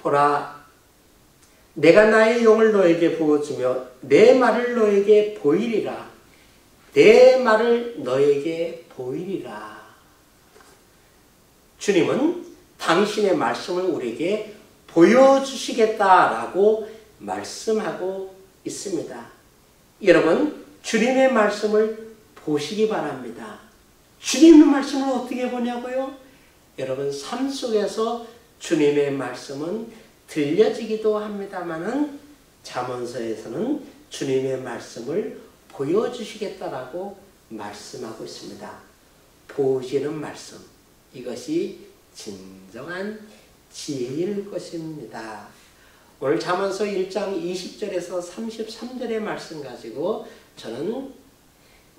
보라, 내가 나의 영을 너에게 부어주며 내 말을 너에게 보이리라. 내 말을 너에게 보이리라. 주님은 당신의 말씀을 우리에게 보여주시겠다라고 말씀하고 있습니다. 여러분, 주님의 말씀을 보시기 바랍니다. 주님의 말씀을 어떻게 보냐고요? 여러분, 삶 속에서 주님의 말씀은 들려지기도 합니다마는 잠언서에서는 주님의 말씀을 보여주시겠다라고 말씀하고 있습니다. 보시는 말씀, 이것이 진정한 지혜일 것입니다. 오늘 잠언서 1장 20절에서 33절의 말씀 가지고 저는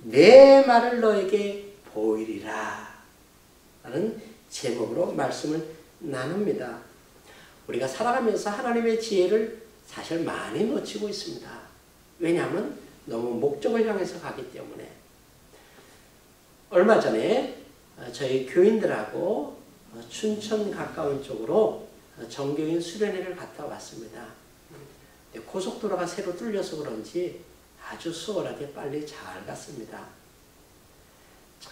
내 말을 너에게 보이리라 라는 제목으로 말씀을 나눕니다. 우리가 살아가면서 하나님의 지혜를 사실 많이 놓치고 있습니다. 왜냐하면 너무 목적을 향해서 가기 때문에. 얼마 전에 저희 교인들하고 춘천 가까운 쪽으로 정교인 수련회를 갔다 왔습니다. 고속도로가 새로 뚫려서 그런지 아주 수월하게 빨리 잘 갔습니다.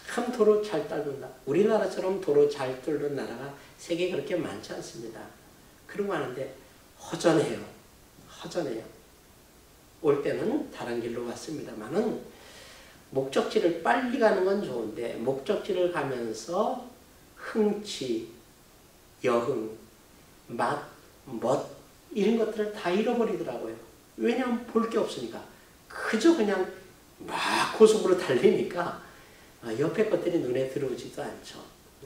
참 도로 잘 뚫는다. 우리나라처럼 도로 잘 뚫는 나라가 세계에 그렇게 많지 않습니다. 그러고 하는데 허전해요. 허전해요. 올 때는 다른 길로 왔습니다만은 목적지를 빨리 가는 건 좋은데 목적지를 가면서 흥취, 여흥, 맛, 멋 이런 것들을 다 잃어버리더라고요. 왜냐하면 볼 게 없으니까. 그저 그냥 막 고속으로 달리니까 옆에 것들이 눈에 들어오지도 않죠.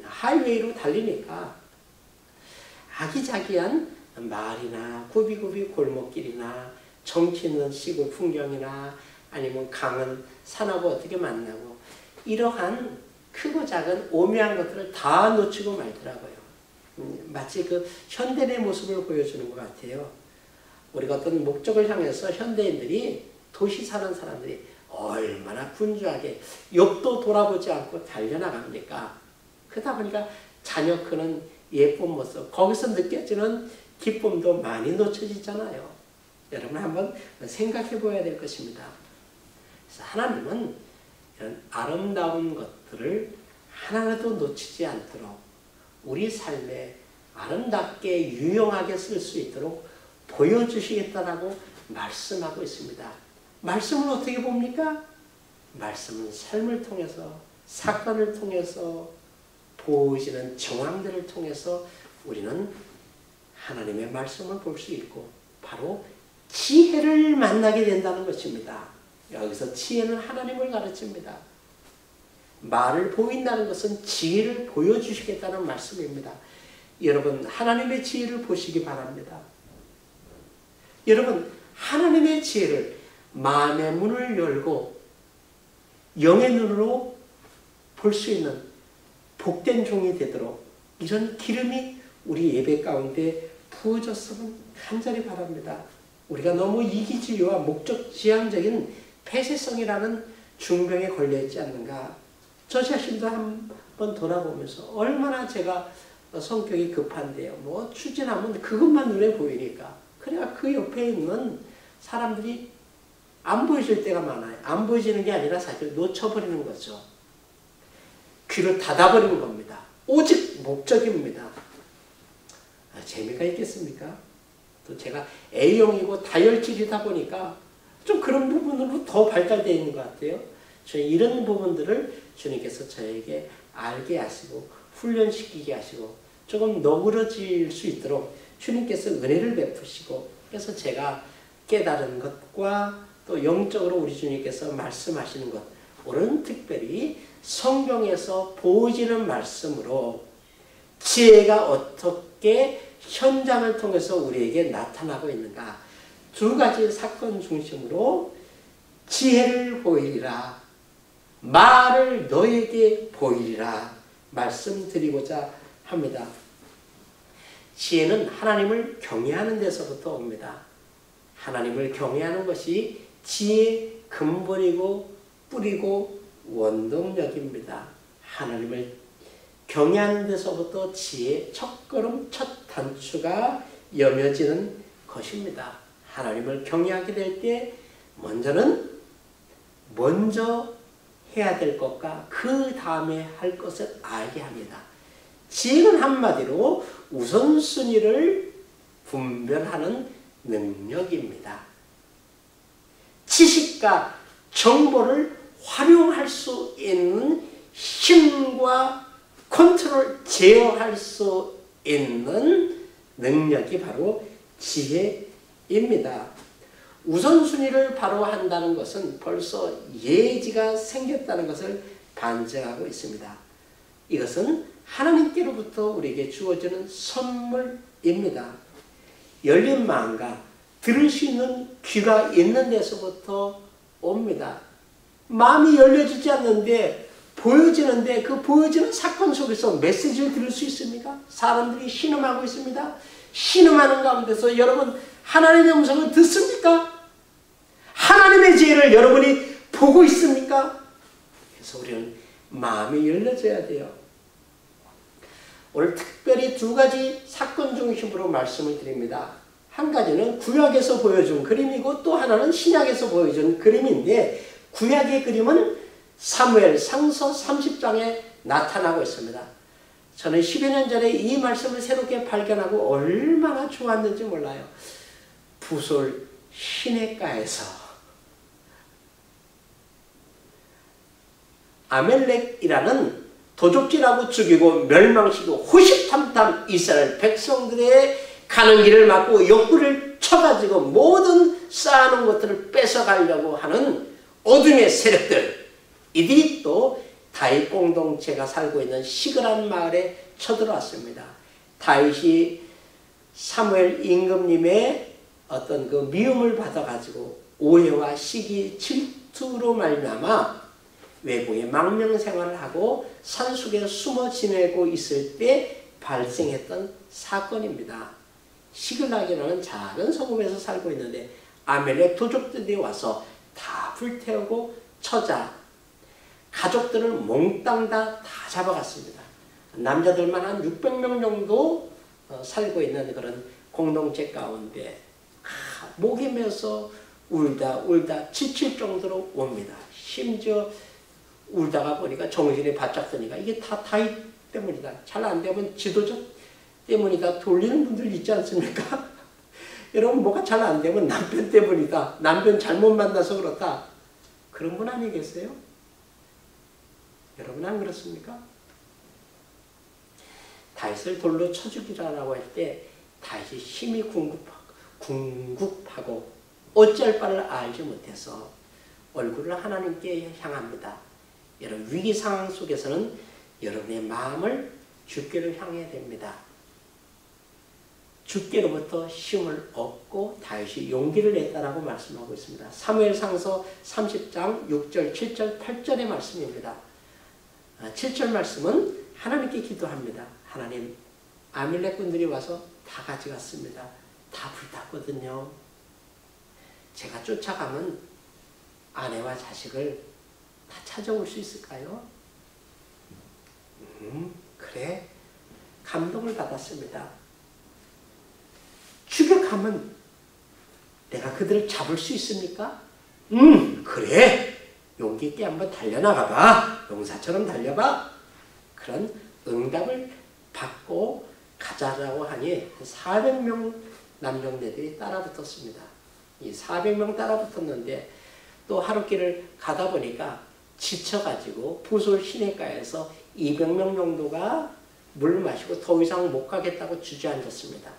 하이웨이로 달리니까 아기자기한 마을이나 구비구비 골목길이나 정치 있는 시골 풍경이나 아니면 강은 산하고 어떻게 만나고 이러한 크고 작은 오묘한 것들을 다 놓치고 말더라고요. 마치 그 현대인의 모습을 보여주는 것 같아요. 우리가 어떤 목적을 향해서 현대인들이 도시 사는 사람들이 얼마나 분주하게 옆도 돌아보지 않고 달려나갑니까? 그러다 보니까 자녀 크는 예쁜 모습, 거기서 느껴지는 기쁨도 많이 놓쳐지잖아요. 여러분 한번 생각해 보아야 될 것입니다. 그래서 하나님은 이런 아름다운 것들을 하나라도 놓치지 않도록 우리 삶에 아름답게 유용하게 쓸 수 있도록 보여주시겠다라고 말씀하고 있습니다. 말씀을 어떻게 봅니까? 말씀은 삶을 통해서 사건을 통해서 보이시는 정황들을 통해서 우리는 하나님의 말씀을 볼 수 있고 바로 지혜를 만나게 된다는 것입니다. 여기서 지혜는 하나님을 가르칩니다. 말을 보인다는 것은 지혜를 보여주시겠다는 말씀입니다. 여러분 하나님의 지혜를 보시기 바랍니다. 여러분 하나님의 지혜를 마음의 문을 열고 영의 눈으로 볼 수 있는 복된 종이 되도록 이런 기름이 우리 예배 가운데 부어졌으면 간절히 바랍니다. 우리가 너무 이기주의와 목적지향적인 폐쇄성이라는 중병에 걸려있지 않는가. 저 자신도 한번 돌아보면서 얼마나 제가 성격이 급한데요. 뭐 추진하면 그것만 눈에 보이니까. 그래야 그 옆에 있는 사람들이 안 보여질 때가 많아요. 안 보여지는 게 아니라 사실 놓쳐버리는 거죠. 귀를 닫아버리는 겁니다. 오직 목적입니다. 재미가 있겠습니까? 또 제가 A형이고 다혈질이다 보니까 좀 그런 부분으로 더 발달되어 있는 것 같아요. 저희 이런 부분들을 주님께서 저에게 알게 하시고 훈련시키게 하시고 조금 너그러질 수 있도록 주님께서 은혜를 베푸시고 그래서 제가 깨달은 것과 또 영적으로 우리 주님께서 말씀하시는 것 오늘 특별히 성경에서 보여지는 말씀으로 지혜가 어떻게 현장을 통해서 우리에게 나타나고 있는가 두 가지 사건 중심으로 지혜를 보이리라 말을 너에게 보이리라 말씀드리고자 합니다. 지혜는 하나님을 경외하는 데서부터 옵니다. 하나님을 경외하는 것이 지혜의 근본이고 뿌리고 원동력입니다. 하나님을 경외하는 데서부터 지혜의 첫걸음 첫 단추가 여며지는 것입니다. 하나님을 경외하게 될 때 먼저 해야 될 것과 그 다음에 할 것을 알게 합니다. 지혜는 한마디로 우선순위를 분별하는 능력입니다. 지식과 정보를 활용할 수 있는 힘과 컨트롤, 제어할 수 있는 능력이 바로 지혜입니다. 우선순위를 바로 한다는 것은 벌써 예지가 생겼다는 것을 반증하고 있습니다. 이것은 하나님께로부터 우리에게 주어지는 선물입니다. 열린 마음과 들을 수 있는 귀가 있는 데서부터 옵니다. 마음이 열려지지 않는데 보여지는데 그 보여지는 사건 속에서 메시지를 들을 수 있습니까? 사람들이 신음하고 있습니다. 신음하는 가운데서 여러분 하나님의 음성을 듣습니까? 하나님의 지혜를 여러분이 보고 있습니까? 그래서 우리는 마음이 열려져야 돼요. 오늘 특별히 두 가지 사건 중심으로 말씀을 드립니다. 한 가지는 구약에서 보여준 그림이고 또 하나는 신약에서 보여준 그림인데 구약의 그림은 사무엘 상서 30장에 나타나고 있습니다. 저는 10여 년 전에 이 말씀을 새롭게 발견하고 얼마나 좋았는지 몰라요. 부솔 시냇가에서 아멜렉이라는 도적질하고 죽이고 멸망시키고 호시탐탐 이스라엘 백성들의 가는 길을 막고 옆구리를 쳐가지고 모든 쌓아놓은 것들을 뺏어가려고 하는 어둠의 세력들, 이들이 또 다윗 공동체가 살고 있는 시그란 마을에 쳐들어왔습니다. 다윗이 사무엘 임금님의 어떤 그 미움을 받아가지고 오해와 시기 질투로 말미암아 외부에 망명생활을 하고 산속에 숨어 지내고 있을 때 발생했던 사건입니다. 시글락이라는 작은 성읍에서 살고 있는데 아멜렉 도적들이 와서 다 불태우고 처자 가족들을 몽땅 다 잡아갔습니다. 남자들만 한 600명 정도 살고 있는 그런 공동체 가운데 목이 메어서 울다 지칠 정도로 옵니다. 심지어 울다가 보니까 정신이 바짝 드니까 이게 다 다윗 때문이다. 잘 안 되면 지도자 때문이다. 돌리는 분들 있지 않습니까? 여러분 뭐가 잘 안 되면 남편 때문이다. 남편 잘못 만나서 그렇다. 그런 분 아니겠어요? 여러분 안 그렇습니까? 다윗을 돌로 쳐 죽이라고 할 때 다윗이 힘이 궁급하고 어찌할 바를 알지 못해서 얼굴을 하나님께 향합니다. 여러분 위기 상황 속에서는 여러분의 마음을 주께를 향해야 됩니다. 주께로부터 힘을 얻고 다윗이 용기를 냈다라고 말씀하고 있습니다. 사무엘상서 30장 6절, 7절, 8절의 말씀입니다. 7절 말씀은 하나님께 기도합니다. 하나님, 아밀렉 군들이 와서 다 가져갔습니다. 다 불탔거든요. 제가 쫓아가면 아내와 자식을 다 찾아올 수 있을까요? 그래. 감동을 받았습니다. 추격하면 내가 그들을 잡을 수 있습니까? 그래. 용기 있게 한번 달려나가봐. 용사처럼 달려봐. 그런 응답을 받고 가자라고 하니 400명 남정대들이 따라붙었습니다. 이 400명 따라붙었는데 또 하루길을 가다 보니까 지쳐가지고 부솔 시냇가에서 200명 정도가 물 마시고 더 이상 못 가겠다고 주저앉았습니다.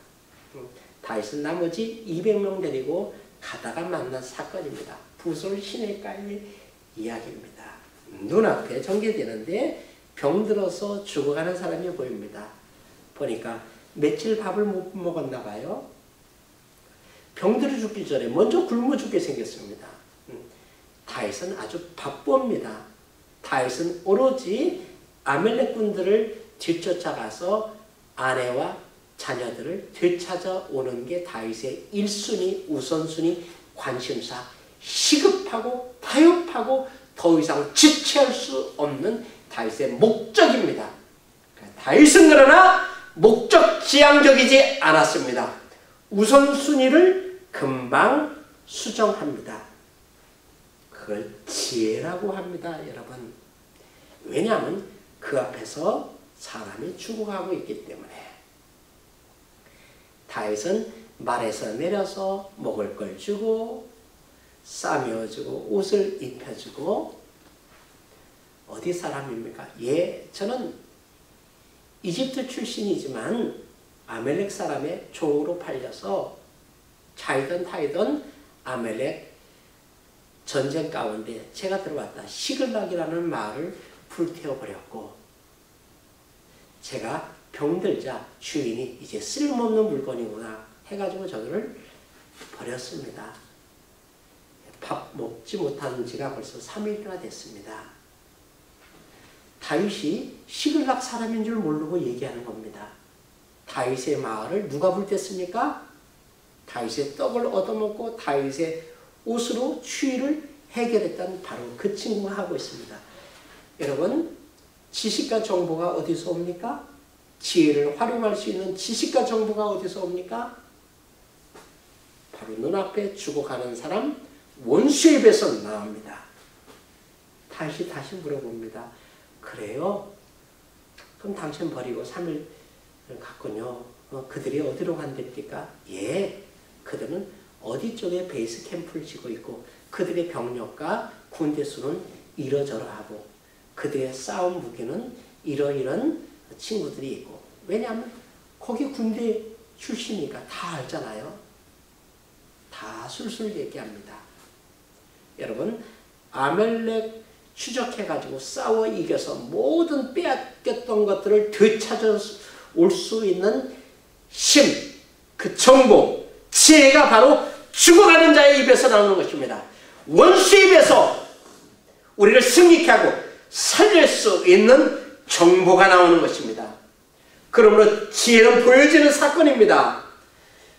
다윗은 나머지 200명 데리고 가다가 만난 사건입니다. 부솔 시냇가의 이야기입니다. 눈앞에 전개되는데 병들어서 죽어가는 사람이 보입니다. 보니까 며칠 밥을 못 먹었나 봐요. 병들어 죽기 전에 먼저 굶어 죽게 생겼습니다. 다윗은 아주 바쁩니다. 다윗은 오로지 아멜렉 군들을 뒤쫓아가서 아내와 자녀들을 되찾아오는 게 다윗의 1순위, 우선순위, 관심사, 시급하고 타협하고 더 이상 지체할 수 없는 다윗의 목적입니다. 다윗은 그러나 목적 지향적이지 않았습니다. 우선순위를 금방 수정합니다. 그걸 지혜라고 합니다, 여러분. 왜냐하면 그 앞에서 사람이 죽어가고 있기 때문에. 다윗은 말에서 내려서 먹을 걸 주고 싸매어주고 옷을 입혀주고. 어디 사람입니까? 예, 저는 이집트 출신이지만 아멜렉 사람의 종으로 팔려서 차이던 타이던 아멜렉 전쟁 가운데 제가 들어왔다. 시글락이라는 마을을 불태워버렸고, 제가 병들자 주인이 이제 쓸모없는 물건이구나 해가지고 저를 버렸습니다. 밥 먹지 못한 지가 벌써 3일이나 됐습니다. 다윗이 시글락 사람인 줄 모르고 얘기하는 겁니다. 다윗의 마을을 누가 불땠습니까? 다윗의 떡을 얻어먹고 다윗의 옷으로 추위를 해결했던 바로 그 친구가 하고 있습니다. 여러분, 지식과 정보가 어디서 옵니까? 지혜를 활용할 수 있는 지식과 정보가 어디서 옵니까? 바로 눈앞에 죽어가는 사람, 원수의 입에서 나옵니다. 다시 물어봅니다. 그래요? 그럼 당신 버리고 3일 갔군요. 그들이 어디로 간답니까? 예, 그들은 어디 쪽에 베이스 캠프를 지고 있고 그들의 병력과 군대 수는 이러저러하고 그들의 싸움 무기는 이러이런 친구들이 있고. 왜냐하면 거기 군대 출신이니까 다 알잖아요. 다 술술 얘기합니다. 여러분, 아멜렉 추적해가지고 싸워 이겨서 모든 빼앗겼던 것들을 되찾아올 수 있는 힘, 그 정보, 지혜가 바로 죽어가는 자의 입에서 나오는 것입니다. 원수의 입에서 우리를 승리케 하고 살릴 수 있는 정보가 나오는 것입니다. 그러므로 지혜는 보여지는 사건입니다.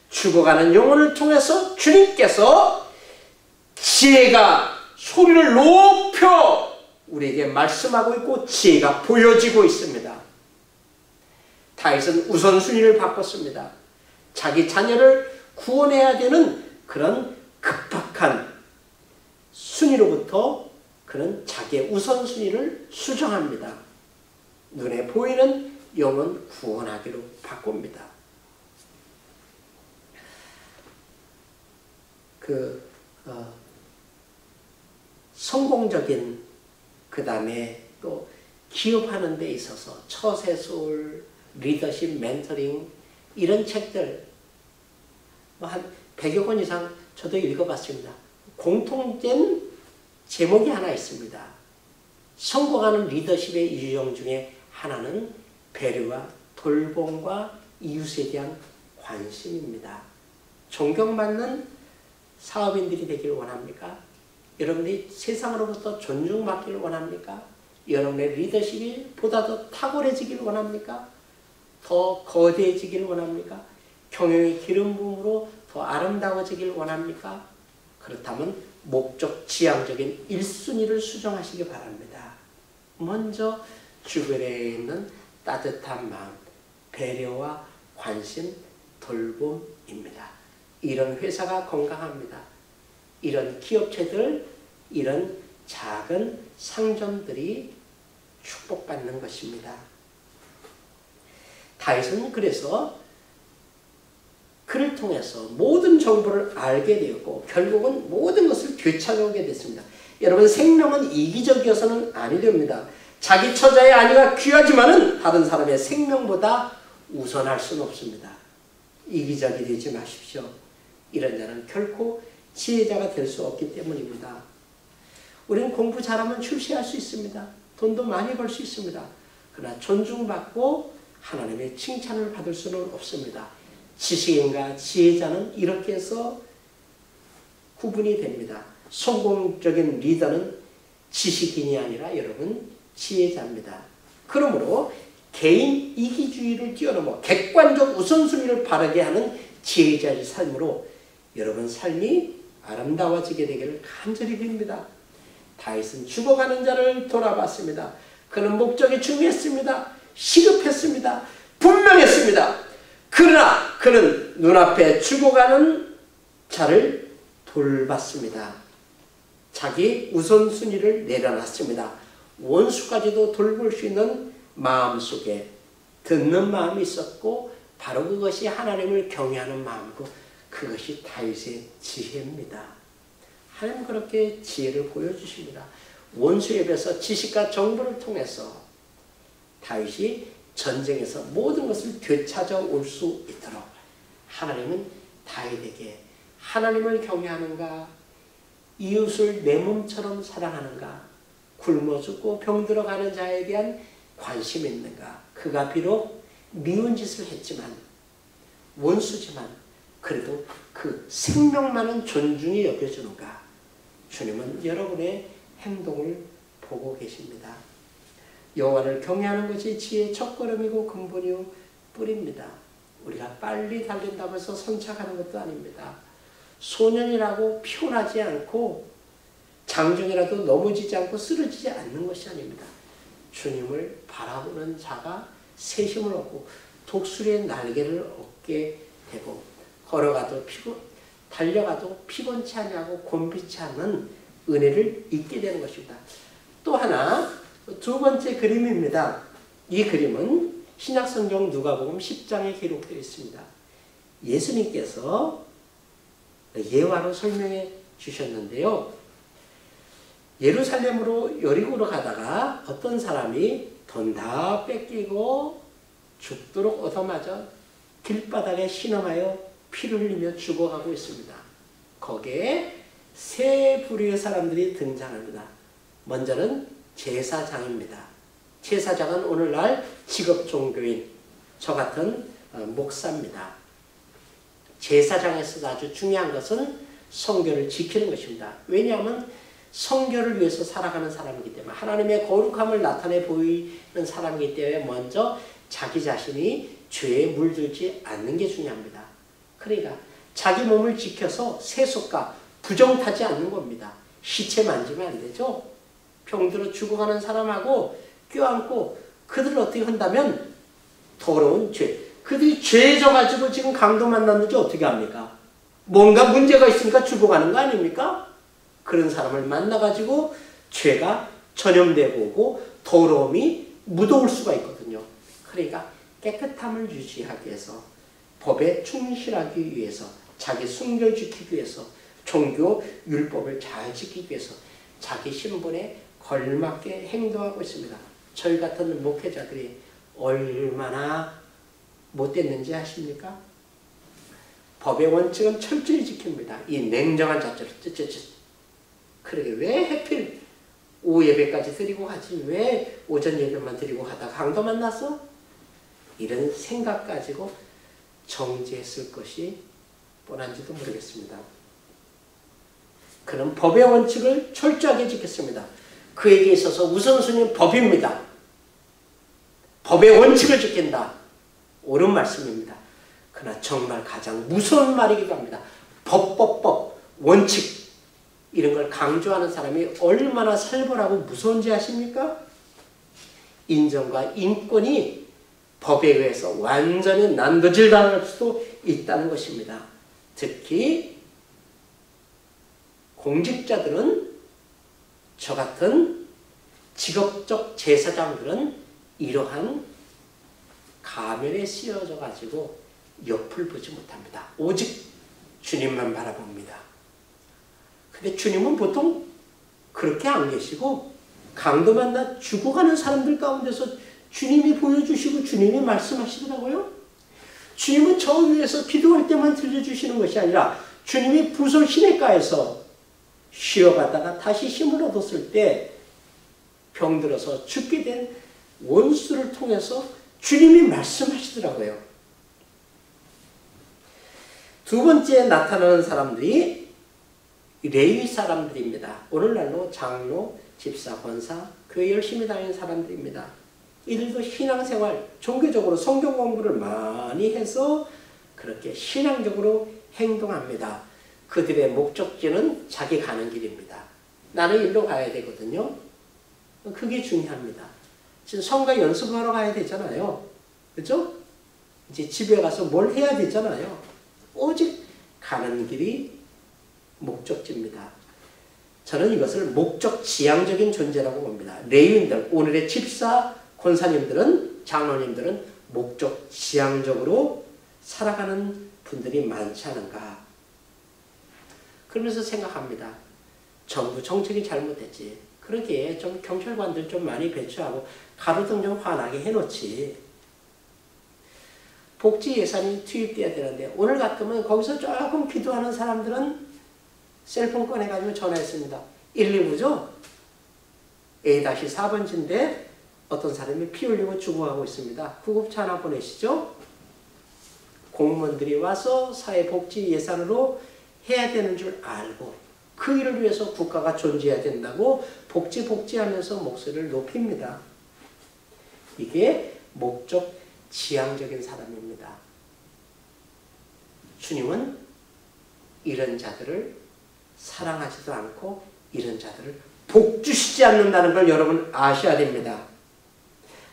죽어가는 영혼을 통해서 주님께서 지혜가 소리를 높여 우리에게 말씀하고 있고 지혜가 보여지고 있습니다. 다윗은 우선순위를 바꿨습니다. 자기 자녀를 구원해야 되는 그런 급박한 순위로부터 그는 자기의 우선순위를 수정합니다. 눈에 보이는 영혼 구원하기로 바꿉니다. 성공적인, 그 다음에 또 기업하는 데 있어서 처세술, 리더십, 멘토링 이런 책들 한 100여 권 이상 저도 읽어봤습니다. 공통된 제목이 하나 있습니다. 성공하는 리더십의 유형 중에 하나는 배려와 돌봄과 이웃에 대한 관심입니다. 존경받는 사업인들이 되기를 원합니까? 여러분들이 세상으로부터 존중받기를 원합니까? 여러분의 리더십이 보다 더 탁월해지기를 원합니까? 더 거대해지기를 원합니까? 경영의 기름 부음으로 더 아름다워지기를 원합니까? 그렇다면 목적 지향적인 1순위를 수정하시기 바랍니다. 먼저 주변에 있는 따뜻한 마음, 배려와 관심, 돌봄입니다. 이런 회사가 건강합니다. 이런 기업체들, 이런 작은 상점들이 축복받는 것입니다. 다윗은 그래서 그를 통해서 모든 정보를 알게 되었고 결국은 모든 것을 되찾아오게 됐습니다. 여러분, 생명은 이기적이어서는 아니 됩니다. 자기 처자의 아내가 귀하지만은 다른 사람의 생명보다 우선할 수는 없습니다. 이기적이 되지 마십시오. 이런 자는 결코 지혜자가 될 수 없기 때문입니다. 우리는 공부 잘하면 출세할 수 있습니다. 돈도 많이 벌 수 있습니다. 그러나 존중받고 하나님의 칭찬을 받을 수는 없습니다. 지식인과 지혜자는 이렇게 해서 구분이 됩니다. 성공적인 리더는 지식인이 아니라 여러분 지혜자입니다. 그러므로 개인 이기주의를 뛰어넘어 객관적 우선순위를 바르게 하는 지혜자의 삶으로 여러분 삶이 아름다워지게 되기를 간절히 빕니다. 다윗은 죽어가는 자를 돌아봤습니다. 그는 목적이 중요했습니다. 시급했습니다. 분명했습니다. 그러나 그는 눈앞에 죽어가는 자를 돌봤습니다. 자기 우선순위를 내려놨습니다. 원수까지도 돌볼 수 있는 마음속에 듣는 마음이 있었고 바로 그것이 하나님을 경외하는 마음이고 그것이 다윗의 지혜입니다. 하나님 그렇게 지혜를 보여주십니다. 원수에 비해서 지식과 정보를 통해서 다윗이 전쟁에서 모든 것을 되찾아올 수 있도록 하나님은 다윗에게 하나님을 경외하는가, 이웃을 내 몸처럼 사랑하는가, 굶어 죽고 병들어 가는 자에 대한 관심이 있는가. 그가 비록 미운 짓을 했지만 원수지만 그래도 그 생명만은 존중이 여겨주는가. 주님은 여러분의 행동을 보고 계십니다. 여호와를 경외하는 것이 지혜의 첫걸음이고 근본이요 뿌리입니다. 우리가 빨리 달린다고 해서 선착하는 것도 아닙니다. 소년이라고 피곤하지 않고 장정이라도 넘어지지 않고 쓰러지지 않는 것이 아닙니다. 주님을 바라보는 자가 세심을 얻고 독수리의 날개를 얻게 되고 걸어가도 달려가도 피곤치 않냐고 곤비치 않는 은혜를 잊게 되는 것입니다. 또 하나 두 번째 그림입니다. 이 그림은 신약성경 누가복음 10장에 기록되어 있습니다. 예수님께서 예화로 설명해 주셨는데요. 예루살렘으로 여리고로 가다가 어떤 사람이 돈 다 뺏기고 죽도록 얻어맞아 길바닥에 신음하여 피를 흘리며 죽어가고 있습니다. 거기에 세 부류의 사람들이 등장합니다. 먼저는 제사장입니다. 제사장은 오늘날 직업 종교인 저 같은 목사입니다. 제사장에서 아주 중요한 것은 성결을 지키는 것입니다. 왜냐하면 성결을 위해서 살아가는 사람이기 때문에 하나님의 거룩함을 나타내 보이는 사람이기 때문에 먼저 자기 자신이 죄에 물들지 않는 게 중요합니다. 그러니까 자기 몸을 지켜서 세속과 부정타지 않는 겁니다. 시체 만지면 안 되죠. 병들어 죽어가는 사람하고 껴안고 그들을 어떻게 한다면 더러운 죄. 그들이 죄에 져가지고 지금 강도 만났는지 어떻게 합니까? 뭔가 문제가 있으니까 죽어가는 거 아닙니까? 그런 사람을 만나가지고 죄가 전염되고 오고 더러움이 묻어올 수가 있거든요. 그러니까 깨끗함을 유지하기 위해서 법에 충실하기 위해서 자기 순결 지키기 위해서 종교 율법을 잘 지키기 위해서 자기 신분에 걸맞게 행동하고 있습니다. 저희 같은 목회자들이 얼마나 못됐는지 아십니까? 법의 원칙은 철저히 지킵니다. 이 냉정한 자체로 그러게 왜 하필 오후 예배까지 드리고 가지 왜 오전 예배만 드리고 가다가 강도 만났어? 이런 생각 가지고 정죄했을 것이 뻔한지도 모르겠습니다. 그는 법의 원칙을 철저하게 지켰습니다. 그에게 있어서 우선순위는 법입니다. 법의 원칙을 지킨다. 옳은 말씀입니다. 그러나 정말 가장 무서운 말이기도 합니다. 법, 원칙 이런 걸 강조하는 사람이 얼마나 살벌하고 무서운지 아십니까? 인정과 인권이 법에 의해서 완전히 난도질 당할 수도 있다는 것입니다. 특히 공직자들은 저 같은 직업적 제사장들은 이러한 가면에 씌워져 가지고 옆을 보지 못합니다. 오직 주님만 바라봅니다. 근데 주님은 보통 그렇게 안 계시고 강도 만나 죽어가는 사람들 가운데서 주님이 보여주시고 주님이 말씀하시더라고요. 주님은 저 위에서 기도할 때만 들려주시는 것이 아니라 주님이 부솔 시냇가에서 쉬어가다가 다시 힘을 얻었을 때 병들어서 죽게 된 원수를 통해서 주님이 말씀하시더라고요. 두 번째 나타나는 사람들이 레위 사람들입니다. 오늘날로 장로, 집사, 권사, 교회 열심히 다니는 사람들입니다. 이들도 신앙생활, 종교적으로 성경 공부를 많이 해서 그렇게 신앙적으로 행동합니다. 그들의 목적지는 자기 가는 길입니다. 나는 일로 가야 되거든요. 그게 중요합니다. 지금 성가 연습하러 가야 되잖아요. 그죠? 이제 집에 가서 뭘 해야 되잖아요. 오직 가는 길이 목적지입니다. 저는 이것을 목적 지향적인 존재라고 봅니다. 레위인들, 오늘의 집사, 권사님들은, 장로님들은 목적 지향적으로 살아가는 분들이 많지 않은가. 그러면서 생각합니다. 정부 정책이 잘못됐지. 그러기에 좀 경찰관들 좀 많이 배치하고 가로등 좀 환하게 해놓지. 복지 예산이 투입돼야 되는데 오늘 같으면 거기서 조금 기도하는 사람들은 셀폰 꺼내가지고 전화했습니다. 119죠? A-4번지인데 어떤 사람이 피 흘리고 죽어가고 있습니다. 구급차 하나 보내시죠? 공무원들이 와서 사회복지 예산으로 해야 되는 줄 알고 그 일을 위해서 국가가 존재해야 된다고 복지하면서 목소리를 높입니다. 이게 목적 지향적인 사람입니다. 주님은 이런 자들을 사랑하지도 않고 이런 자들을 복주시지 않는다는 걸 여러분 아셔야 됩니다.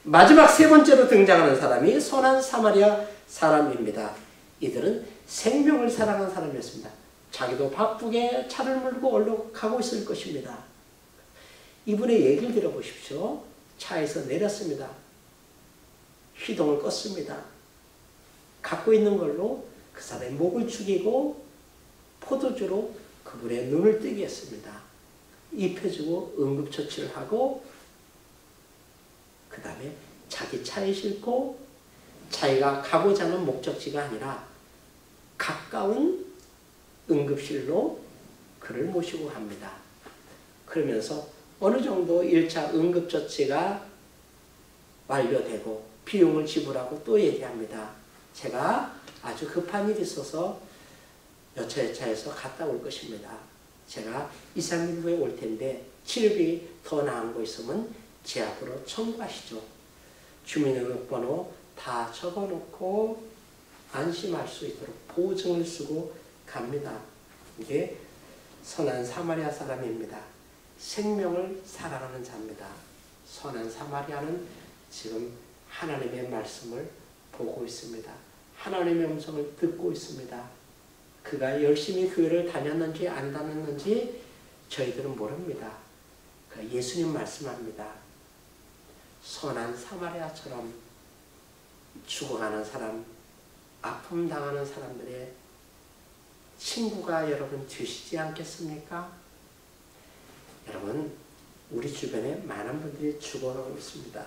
마지막 세 번째로 등장하는 사람이 선한 사마리아 사람입니다. 이들은 생명을 사랑하는 사람이었습니다. 자기도 바쁘게 차를 몰고 올라가고 있을 것입니다. 이분의 얘기를 들어보십시오. 차에서 내렸습니다. 휘동을 껐습니다. 갖고 있는 걸로 그 사람의 목을 죽이고 포도주로 그분의 눈을 뜨게 했습니다. 입혀주고 응급처치를 하고 그 다음에 자기 차에 싣고 자기가 가고자 하는 목적지가 아니라 가까운 응급실로 그를 모시고 합니다. 그러면서 어느 정도 1차 응급처치가 완료되고 비용을 지불하고 또 얘기합니다. 제가 아주 급한 일이 있어서 여차여차해서 갔다 올 것입니다. 제가 2, 3일 후에 올 텐데 치료비 더 나은 거 있으면 제 앞으로 청구하시죠. 주민등록번호 다 적어놓고 안심할 수 있도록 보증을 쓰고 갑니다. 이게 선한 사마리아 사람입니다. 생명을 사랑하는 자입니다. 선한 사마리아는 지금 하나님의 말씀을 보고 있습니다. 하나님의 음성을 듣고 있습니다. 그가 열심히 교회를 다녔는지 안 다녔는지 저희들은 모릅니다. 예수님 말씀합니다. 선한 사마리아처럼 죽어가는 사람, 아픔 당하는 사람들의 친구가 여러분 되시지 않겠습니까? 여러분, 우리 주변에 많은 분들이 죽어가고 있습니다.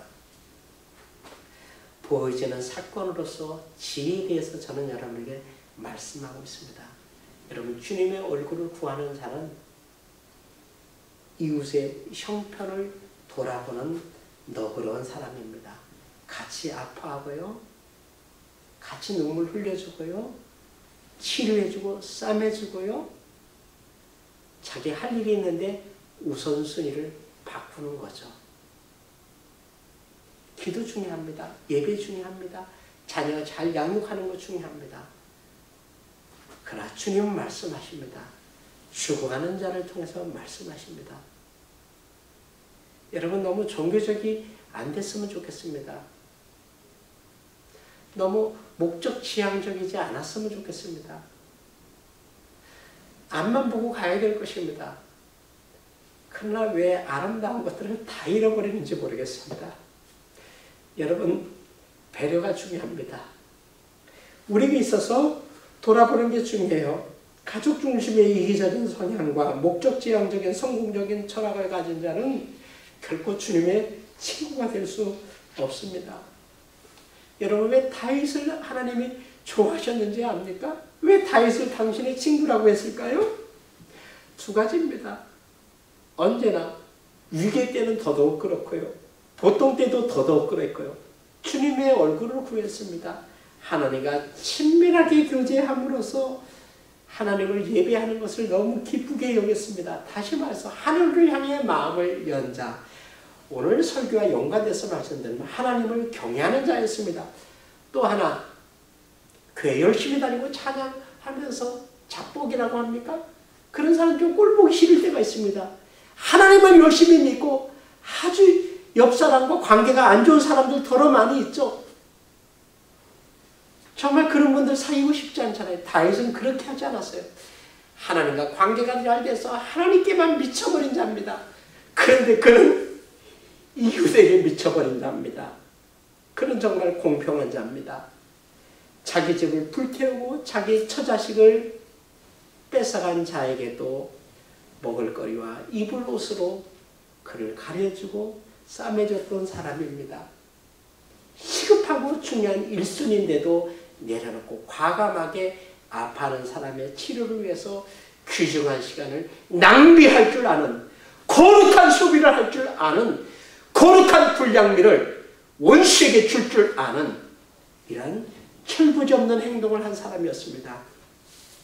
보여지는 사건으로서 지혜에 대해서 저는 여러분에게 말씀하고 있습니다. 여러분, 주님의 얼굴을 구하는 자는 이웃의 형편을 돌아보는 너그러운 사람입니다. 같이 아파하고요. 같이 눈물 흘려주고요. 치료해주고 쌈해주고요. 자기 할 일이 있는데 우선순위를 바꾸는 거죠. 기도 중요합니다. 예배 중요합니다. 자녀 잘 양육하는 것 중요합니다. 그러나 주님은 말씀하십니다. 죽어가는 자를 통해서 말씀하십니다. 여러분 너무 종교적이 안 됐으면 좋겠습니다. 너무 목적 지향적이지 않았으면 좋겠습니다. 앞만 보고 가야 될 것입니다. 그러나 왜 아름다운 것들을 다 잃어버리는지 모르겠습니다. 여러분, 배려가 중요합니다. 우리에게 있어서 돌아보는 게 중요해요. 가족 중심의 이기적인 성향과 목적 지향적인 성공적인 철학을 가진 자는 결코 주님의 친구가 될 수 없습니다. 여러분, 왜 다윗을 하나님이 좋아하셨는지 압니까? 왜 다윗을 당신의 친구라고 했을까요? 두 가지입니다. 언제나 위기 때는 더더욱 그렇고요. 보통 때도 더더욱 그랬고요. 주님의 얼굴을 구했습니다. 하나님과 친밀하게 교제함으로써 하나님을 예배하는 것을 너무 기쁘게 여겼습니다. 다시 말해서 하늘을 향해 마음을 연 자. 오늘 설교와 연관돼서 말씀드리면 하나님을 경외하는 자였습니다. 또 하나, 교회 열심히 다니고 찬양하면서 잡복이라고 합니까? 그런 사람 좀 꼴보기 싫을 때가 있습니다. 하나님을 열심히 믿고 아주 옆 사람과 관계가 안 좋은 사람들 더러 많이 있죠. 정말 그런 분들 사귀고 싶지 않잖아요. 다윗은 그렇게 하지 않았어요. 하나님과 관계가 잘 돼서 하나님께만 미쳐버린 자입니다. 그런데 그는 이웃에게 미쳐버린 자입니다. 그는 정말 공평한 자입니다. 자기 집을 불태우고 자기 처자식을 뺏어간 자에게도 먹을거리와 입을 옷으로 그를 가려주고 싸매줬던 사람입니다. 시급하고 중요한 일순인데도 내려놓고 과감하게 아파하는 사람의 치료를 위해서 귀중한 시간을 낭비할 줄 아는, 거룩한 소비를 할 줄 아는, 거룩한 분량미를 원수에게 줄 줄 아는 이런 철부지없는 행동을 한 사람이었습니다.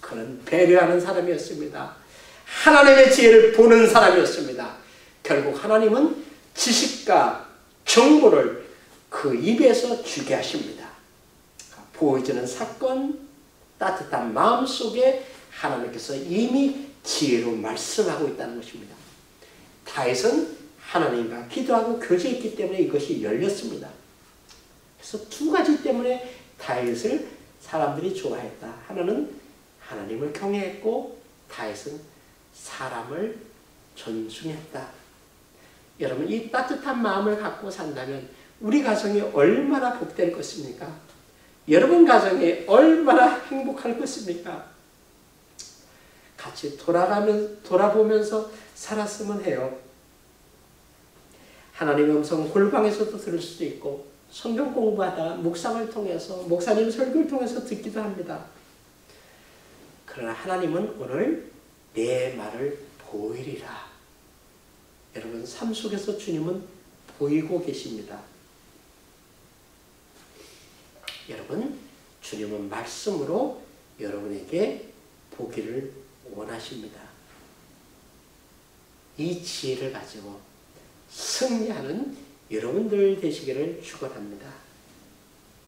그는 배려하는 사람이었습니다. 하나님의 지혜를 보는 사람이었습니다. 결국 하나님은 지식과 정보를 그 입에서 주게 하십니다. 보여지는 사건, 따뜻한 마음 속에 하나님께서 이미 지혜로 말씀하고 있다는 것입니다. 다윗은 하나님과 기도하고 교제했기 때문에 이것이 열렸습니다. 그래서 두 가지 때문에 다윗을 사람들이 좋아했다. 하나는 하나님을 경외했고 다윗은 사람을 존중했다. 여러분, 이 따뜻한 마음을 갖고 산다면 우리 가정이 얼마나 복될 것입니까? 여러분 가정이 얼마나 행복할 것입니까? 같이 돌아보면서 살았으면 해요. 하나님의 음성 골방에서도 들을 수도 있고 성경 공부하다가 묵상을 통해서 목사님 설교를 통해서 듣기도 합니다. 그러나 하나님은 오늘 내 말을 보이리라. 여러분, 삶 속에서 주님은 보이고 계십니다. 여러분, 주님은 말씀으로 여러분에게 보기를 원하십니다. 이 지혜를 가지고 승리하는 여러분들 되시기를 축원합니다.